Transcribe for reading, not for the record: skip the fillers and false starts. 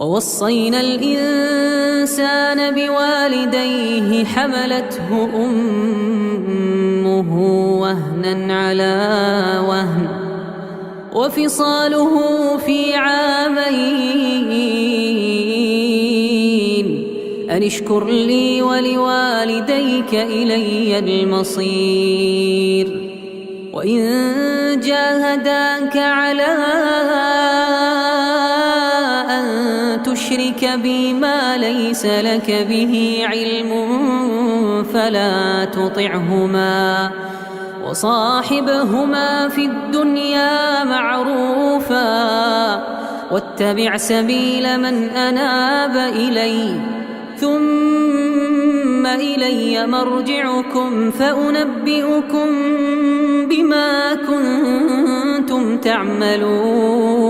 ووصينا الإنسان بوالديه حملته أمه وهنا على وهن وفصاله في عامين أن اشكر لي ولوالديك إلي المصير وإن جاهداك على أن تشرك بي ما ليس لك به علم فلا تطعهما وصاحبهما في الدنيا معروفا واتبع سبيل من أناب إلي ثم إلي مرجعكم فأنبئكم بما كنتم تعملون.